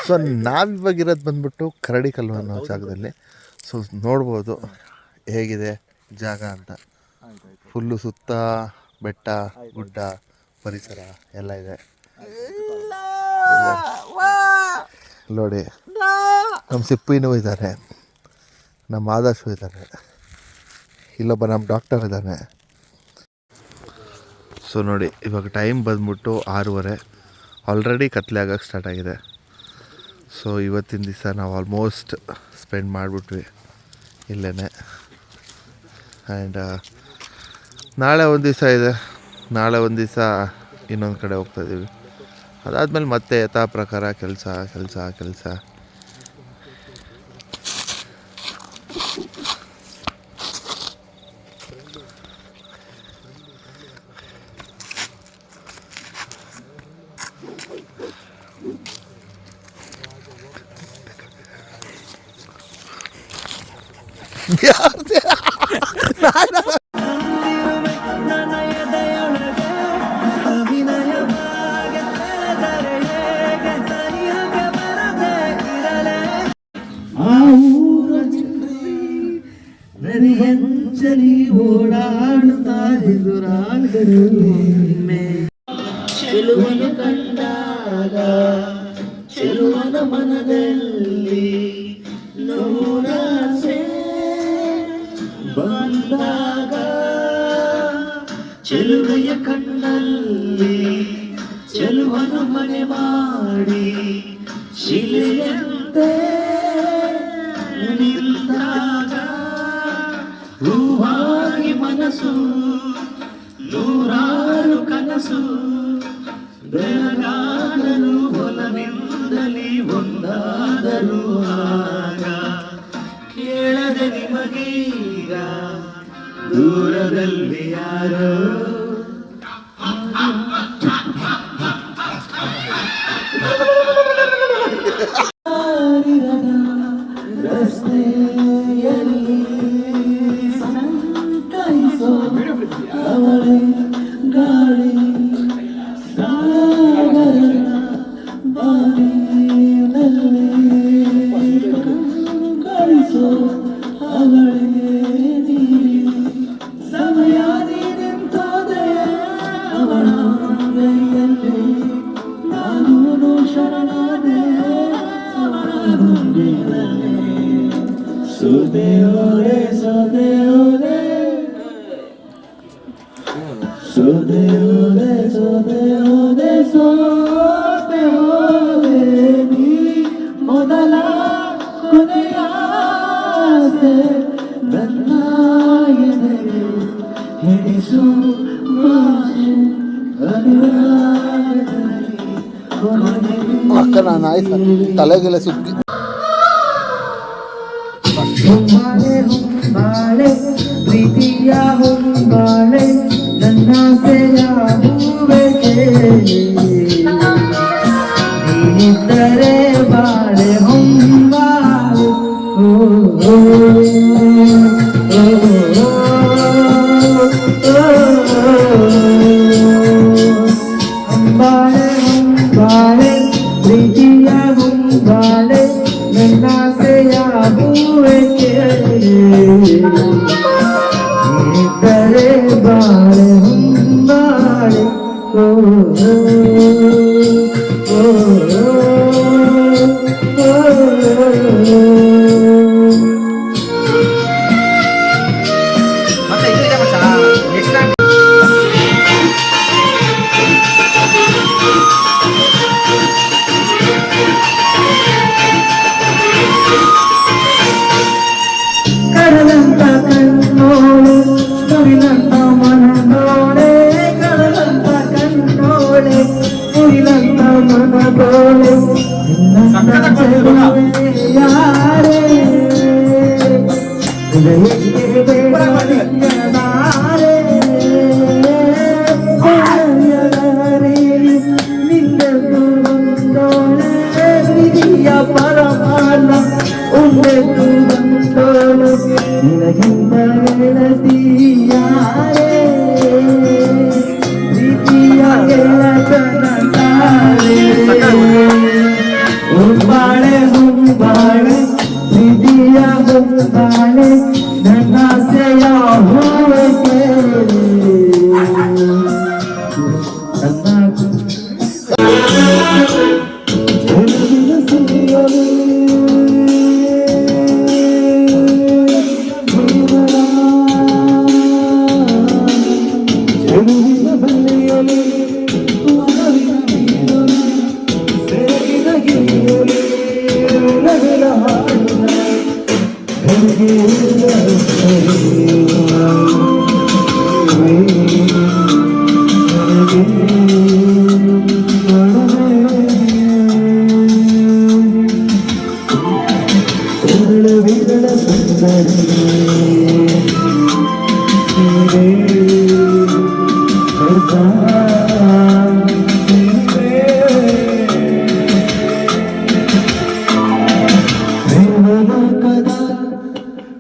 So ನಾವಿವಾಗಿರೋದು ಬಂದ್ಬಿಟ್ಟು ಕರಡಿಕಲ್ಲು ಅನ್ನೋ ಜಾಗದಲ್ಲಿ. ಸೊ ನೋಡ್ಬೋದು ಹೇಗಿದೆ ಜಾಗ ಅಂತ. ಫುಲ್ಲು ಸುತ್ತ ಬೆಟ್ಟ ಗುಡ್ಡ ಪರಿಸರ ಎಲ್ಲ ಇದೆ ನೋಡಿ. ನಮ್ಮ ಸಿಪ್ಪಿನೂ ಇದ್ದಾರೆ, ನಮ್ಮ ಆದರ್ಶು ಇದ್ದಾರೆ, ಇಲ್ಲೊಬ್ಬ ನಮ್ಮ ಡಾಕ್ಟರ್ ಇದ್ದಾನೆ. ಸೊ ನೋಡಿ ಇವಾಗ ಟೈಮ್ ಬಂದ್ಬಿಟ್ಟು 6:30. ಆಲ್ರೆಡಿ ಕತ್ಲೆ ಆಗೋಕ್ಕೆ ಸ್ಟಾರ್ಟ್ ಆಗಿದೆ. ಸೊ ಇವತ್ತಿನ ದಿವಸ ನಾವು ಆಲ್ಮೋಸ್ಟ್ ಸ್ಪೆಂಡ್ ಮಾಡಿಬಿಟ್ವಿ ಇಲ್ಲೇ. ಆ್ಯಂಡ್ ನಾಳೆ ಒಂದು ದಿವಸ ಇದೆ, ನಾಳೆ ಒಂದು ದಿವಸ ಇನ್ನೊಂದು ಕಡೆ ಹೋಗ್ತಾಯಿದ್ದೀವಿ. ಅದಾದಮೇಲೆ ಮತ್ತೆ ಯಥಾ ಪ್ರಕಾರ ಕೆಲಸ ಕೆಲಸ ಕೆಲಸ. ನರಿಯಂಚಲಿ ಓಡಾಡುತ್ತಾ ಚೆಲುವನು ಕಂಡಾಗ ಚೆಲುವನ ಮನದಲ್ಲಿ ನೂರಾಸೆ ಬಂದಾಗ ಚೆಲುವೆಯ ಕಣ್ಣಲ್ಲಿ ಚೆಲುವನು ಮನೆ ಮಾಡಿ ಶಿಲೆಯಂತೆ ನಿಂತಾಗ ಹೂವಾಗಿ ಮನಸ್ಸು ನೂರಾರು ಕನಸು ಬೆಳಗಾಗಲು ಹೊಲವಿಂದಲಿ ಒಂದಾದರೂ ಆಗ ಕೇಳದೆ ನಿಮಗೀಗ ದೂರದಲ್ಲಿ ಯಾರೋ ರಸ್ತೆಯಲ್ಲಿ ಸಂಕೈಸೋ ಅವಳೆ ಗಾಳಿ ಸಾಗರ ಬಾರಿನಲ್ಲಿ ಸಂಕೈಸೋ ಅವಳೆ ನೀರಿ ಸಮಯ ನಿಂತೋದೆ ಅವಳ ಕೈಯಲ್ಲಿ ನಾನು ಶರಣಾದೆ ಅವಳ ಗುಂಡಿನಲ್ಲಿ ಸೋದೆ ಹೋದೆ ಸೋದೆ ಹೋದೆ ಸೋದೆ ಹೋದೆ ಸೋದೆ ಹೋದೆ ಸೋದೆ ಹೋದೆ ನೀ ಮೊದಲ ಕೊನೆಯ ಆಸೆ ನನ್ನ ಎದೆಗೆ ಹಿಡಿಸು ಭಾಷೆ ಅನುರಾಗದಲ್ಲಿ ಅಕ್ಕ ನಾನು ಆಯ್ತು ತಲೆಗೆಲ್ಲ ಸುತ್ತಿ ಹೊಂಬಾಳೆ ಪ್ರೀತಿಯ ಹೊಂಬಾಳೆ ನನ್ನ ಸೆಯ ಹೂವೆಗೆ ನೀನಿದ್ದರೆ ಬಾಳೆ ಹೊಂಬಾಳೆ ಹೊಂಬಾಳೆ ಹೊಂಬಾಳೆ ಪ್ರೀತಿಯ ಹೊಂಬಾಳೆ ನನ್ನ ಸೆಯ ಹೂವೆಗೆ ನೀನಿದ್ದರೆ ಬಾಳೆ ಹೊಂಬಾಳೆ ಕಡಲಂತ ಕಣ್ಣೋಳೆ ಮುರಿಲಂತ ಮನದೋಳೆ ಕಡಲಂತ ಕಣ್ಣೋಳೆ ಮುರಿಲಂತ ಮನದೋಳೆ ಯಾರೇ ನಿಂದೋಳೆ ಪರಮಾನ ಉಂಡೆದ್ದು ಬಂದೋಳು ನಿನಗಿಂತ ಗೆಳತಿ ಯಾರೇ ಪ್ರೀತಿಯ ಗೆಳತನ ತಾರೆ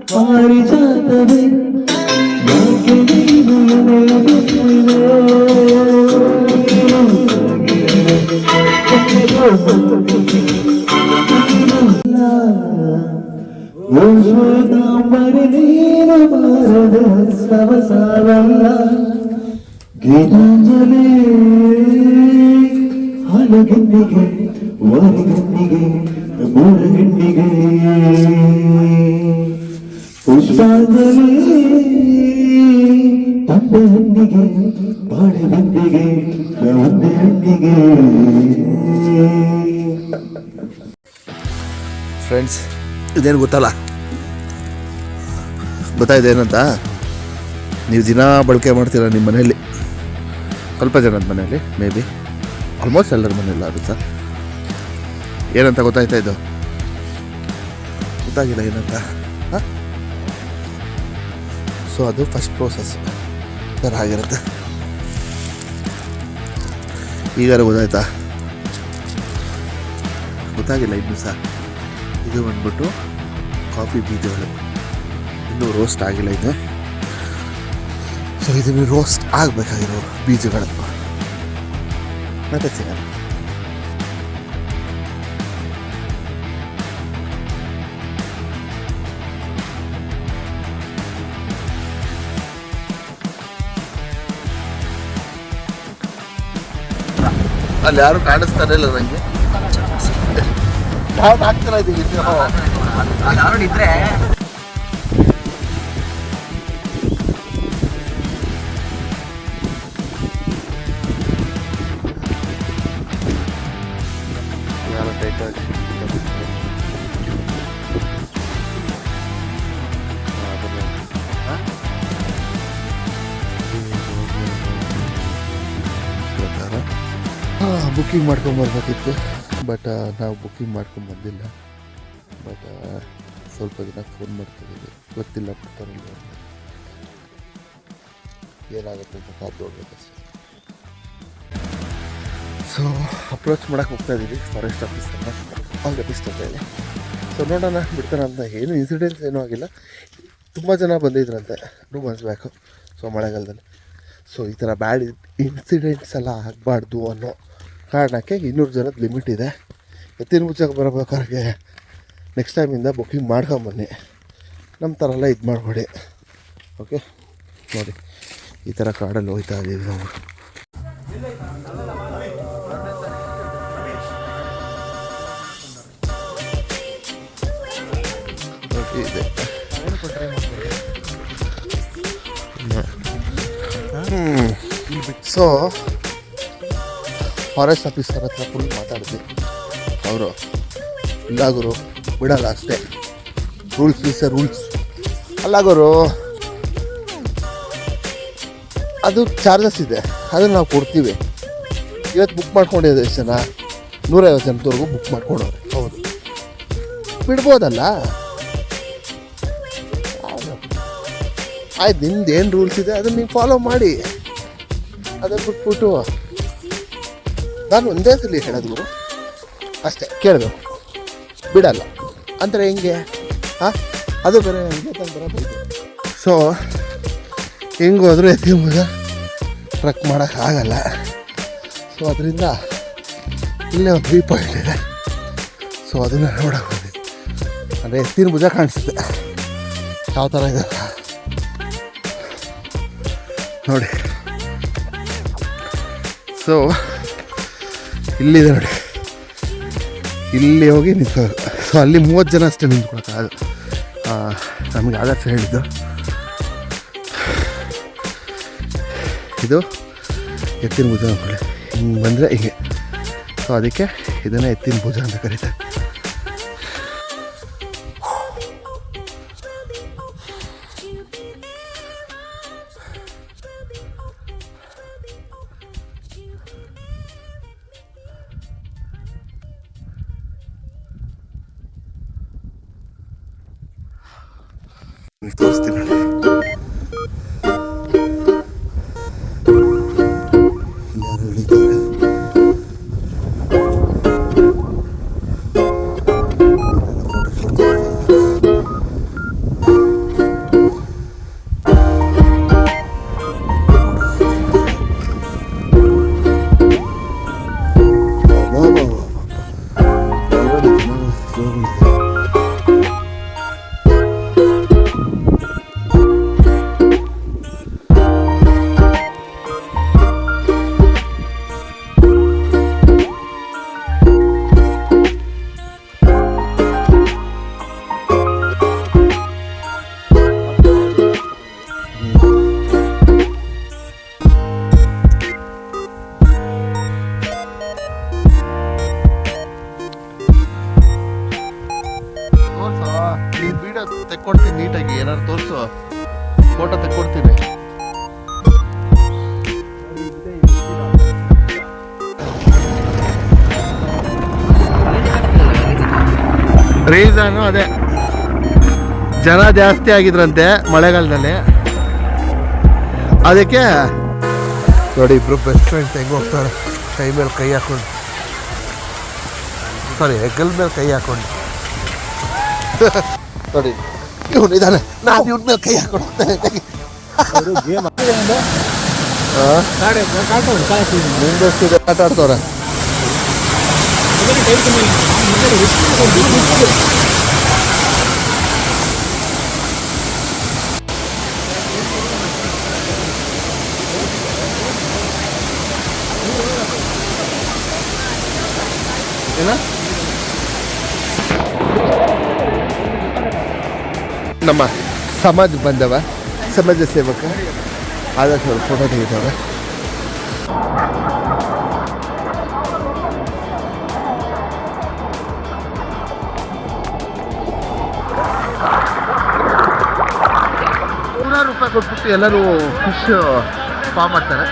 ಪಾರಿಜಾತವೇ ಯಾಕೆ ನೀನು ಶ್ವೇತಾಂಬರಿ ನೀನು ಬಾರದ ಸವಸಾರಲ್ಲ ಗೀತಾಂಜಲಿ ಹಲಗೆನ್ನಿಗೆ ವಾರಿಗನ್ನಿಗೆ ಮೂರಗಣ್ಣಿಗೆ ಪುಷ್ಪಾಂಜಲಿ ತಂದೆ ಹಣ್ಣಿಗೆ ಬಾಳೆ ಬೆನ್ನಿಗೆ ಒಂದೇ ಹಣ್ಣಿಗೆ. ಫ್ರೆಂಡ್ಸ್, ಇದೇನು ಗೊತ್ತಲ್ಲ, ಗೊತ್ತಾಯಿದೆ ಏನಂತ? ನೀವು ದಿನ ಬಳಕೆ ಮಾಡ್ತೀರ ನಿಮ್ಮ ಮನೆಯಲ್ಲಿ, ಸ್ವಲ್ಪ ಜನದ ಮನೆಯಲ್ಲಿ, ಮೇ ಬಿ ಆಲ್ಮೋಸ್ಟ್ ಎಲ್ಲರ ಮನೆಯಲ್ಲ ಅದು ಸರ್. ಏನಂತ ಗೊತ್ತಾಯ್ತಾ? ಇದು ಗೊತ್ತಾಗಿಲ್ಲ ಏನಂತ. ಹಾಂ, ಸೊ ಅದು ಫಸ್ಟ್ ಪ್ರೋಸೆಸ್ ಥರ ಆಗಿರುತ್ತೆ. ಈಗಾರ ಗೊತ್ತಾಯ್ತಾ? ಗೊತ್ತಾಗಿಲ್ಲ ಇನ್ನೂ ಸಹ. ಇದು ಬಂದ್ಬಿಟ್ಟು ಕಾಫಿ ಬೀಜಗಳು, ಇನ್ನೂ ರೋಸ್ಟ್ ಆಗಿಲ್ಲ ಇದು. ಸೊ ಇದನ್ನು ರೋಸ್ಟ್ ಆಗಬೇಕಾಗಿರೋ ಬೀಜಗಳು ಮತ್ತೆ ಸಿಗೋಣ. ಅಲ್ಲಿ ಯಾರು ಕಾಣಿಸ್ತಾನೆ ಇಲ್ಲ ನನಗೆ. ಯಾವ್ದು ಹಾಕ್ತಾರ ಇದೀವಿ ಇದ್ರೆ ಯಾರು ಟೈಟಾಗಿ ಬುಕ್ಕಿಂಗ್ ಮಾಡ್ಕೊಂಬರ್ಬೇಕಿತ್ತು, ಬಟ್ ನಾವು ಬುಕ್ಕಿಂಗ್ ಮಾಡ್ಕೊಂಬಂದಿಲ್ಲ. ಬಟ್ ಸ್ವಲ್ಪ ದಿನ ಫೋನ್ ಮಾಡ್ತಿದ್ದೀವಿ, ಗೊತ್ತಿಲ್ಲ ಬಿಡ್ತಾರಲ್ಲ ಏನಾಗುತ್ತೆ ಅಂತ ಕಾದು ನೋಡ್ಬೇಕಷ್ಟೆ. ಸೊ ಅಪ್ರೋಚ್ ಮಾಡೋಕ್ಕೆ ಹೋಗ್ತಾ ಇದ್ದೀವಿ ಫಾರೆಸ್ಟ್ ಆಫೀಸನ್ನು, ಆಲ್ ದ ಬೆಸ್ಟ್ ಅಂತ ಹೇಳಿ. ಸೊ ನೋಡೋಣ ಬಿಡ್ತಾನೆ ಅಂತ. ಏನು ಇನ್ಸಿಡೆಂಟ್ಸ್ ಏನೂ ಆಗಿಲ್ಲ, ತುಂಬ ಜನ ಬಂದಿದ್ರಂತೆ 2 months ಬ್ಯಾಕು. ಸೊ ಮಳೆಗಾಲದಲ್ಲಿ ಸೊ ಈ ಥರ ಬ್ಯಾಡ್ ಇನ್ಸಿಡೆಂಟ್ಸ್ ಎಲ್ಲ ಆಗಬಾರ್ದು ಅನ್ನೋ ಕಾರಣಕ್ಕೆ 200 ಜನದ ಲಿಮಿಟ್ ಇದೆ. ಎತ್ತಿನ ಮುಚ್ಚಕ್ಕೆ ಬರಬೇಕಾದ್ರೆ ನೆಕ್ಸ್ಟ್ ಟೈಮಿಂದ ಬುಕ್ಕಿಂಗ್ ಮಾಡ್ಕೊಂಬನ್ನಿ, ನಮ್ಮ ಥರ ಎಲ್ಲ ಇದು ಮಾಡಬೇಡಿ. ಓಕೆ, ನೋಡಿ ಈ ಥರ ಕಾಡಲ್ಲಿ ಹೋಗ್ತಾ ಇದ್ದೀವಿ ನಾವು. ಇದೆ ಸೊ ಫಾರೆಸ್ಟ್ ಆಫೀಸರ್ ಹತ್ರ ಫುಲ್ ಮಾತಾಡಿದ್ವಿ. ಅವರು ಇಲ್ಲ ಗುರು ಬಿಡಲ್ಲ ಅಷ್ಟೇ, ರೂಲ್ಸ್ ಈಸ್ ಎ ರೂಲ್ಸ್. ಅಲ್ಲ ಗುರು, ಅದು ಚಾರ್ಜಸ್ ಇದೆ, ಅದನ್ನು ನಾವು ಕೊಡ್ತೀವಿ. ಇವತ್ತು ಬುಕ್ ಮಾಡ್ಕೊಂಡಿದ್ದೆ ಎಷ್ಟು ಜನ, 150 ಜನದವರೆಗೂ ಬುಕ್ ಮಾಡ್ಕೊಂಡವ್ರೆ. ಹೌದು, ಬಿಡ್ಬೋದಲ್ಲ. ಆಯ್ತು, ನಿಮ್ದು ಏನು ರೂಲ್ಸ್ ಇದೆ ಅದನ್ನು ನೀವು ಫಾಲೋ ಮಾಡಿ. ಅದನ್ನು ಬಿಟ್ಬಿಟ್ಟು ನಾನು ಒಂದೇ ಸಲ ಹೇಳೋದು ಅಷ್ಟೇ, ಕೇಳಬೇಕು, ಬಿಡಲ್ಲ ಅಂದರೆ ಹೆಂಗೆ? ಹಾಂ, ಅದು ಬೇರೆ ಹೆಂಗೆ ತಂದ್ರೆ ಬೈದು. ಸೊ ಹೆಂಗೆ ಹೋದರೂ ಎತ್ತಿನ ಭುಜ ಟ್ರಕ್ ಮಾಡೋಕ್ಕಾಗಲ್ಲ. ಸೊ ಅದರಿಂದ ಇಲ್ಲೇ ಒಂದು ವ್ಯೂ ಪಾಯಿಂಟ್ ಇದೆ. ಸೊ ಅದನ್ನು ನೋಡೋಕೆ ಬಂದಿದ್ದು, ಅಂದರೆ ಎತ್ತಿನ ಭುಜ ಕಾಣಿಸುತ್ತೆ ಯಾವ ಥರ ಇದೆ ನೋಡಿ. ಸೊ ಇಲ್ಲಿದೆ ನೋಡಿ, ಇಲ್ಲಿ ಹೋಗಿ ನಿಂತ್ಕೋಬೇಕು. ಸೊ ಅಲ್ಲಿ 30 ಜನ ಅಷ್ಟೇ ನಿಂತ್ಕೊಳಕ್ಕಾಗ. ನಮಗೆ ಆದರ್ಶ ಹೇಳಿದ್ದು ಇದು ಎತ್ತಿನ ಭುಜ ಅಂದ್ಕೊಳ್ಳಿ. ಹಿಂಗೆ ಬಂದರೆ ಹಿಂಗೆ ಸೊ ಅದಕ್ಕೆ ಇದನ್ನೇ ಎತ್ತಿನ ಭುಜ ಅಂತ ಕರೀತಾರೆ. ತೋರಿಸ್ತೀನಿ. ಇಲ್ಲಾರು ಇಳಿತಾರೆ. ನೀನು ವಿಡಿಯೋ ತೆಕ್ಕೊಡ್ತೀನಿ ನೀಟಾಗಿ, ಏನಾದ್ರು ತೋರಿಸು, ಫೋಟೋ ತೆಕ್ಕೊಡ್ತೀನಿ. ರೀಸನು ಅದೇ, ಜನ ಜಾಸ್ತಿ ಆಗಿದ್ರಂತೆ ಮಳೆಗಾಲದಲ್ಲಿ. ಅದಕ್ಕೆ ನೋಡಿ ಇಬ್ರು ಬೆಸ್ಟ್ ಫ್ರೆಂಡ್ಸ್ ಹೆಂಗೆ ಹೋಗ್ತಾರೆ, ಕೈ ಮೇಲೆ ಕೈ ಹಾಕೊಂಡು, ಸಾರಿ ಹೆಗಲ್ ಮೇಲೆ ಕೈ ಹಾಕೊಂಡು. ನೋಡಿ ಇವನು ಇದ್ದಾನೆ, ನಾನು ಇವನ ಮೇಲೆ ಕೈ ಹಾಕೊಂಡು ಹೋಗ್ತಾನೆ. ಮುಂದಷ್ಟಿದೆ ಆಟ ಆಡ್ತವ್ರೆ. ಏನ ನಮ್ಮ ಸಮಾಜ ಬಂದವ, ಸಮಾಜ ಸೇವಕ ಆದಷ್ಟು ಅವ್ರು ಫೋಟೋ ತೆಗಿತಾವೆ. ₹100 ಕೊಟ್ಬಿಟ್ಟು ಎಲ್ಲರೂ ಫಿಶ್ ಫಾರ್ಮ್ ಮಾಡ್ತಾರೆ,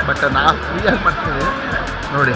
ಬಟ್ ನಾವು ಫ್ರೀಯಾಗಿ ಮಾಡ್ತೀವಿ ನೋಡಿ.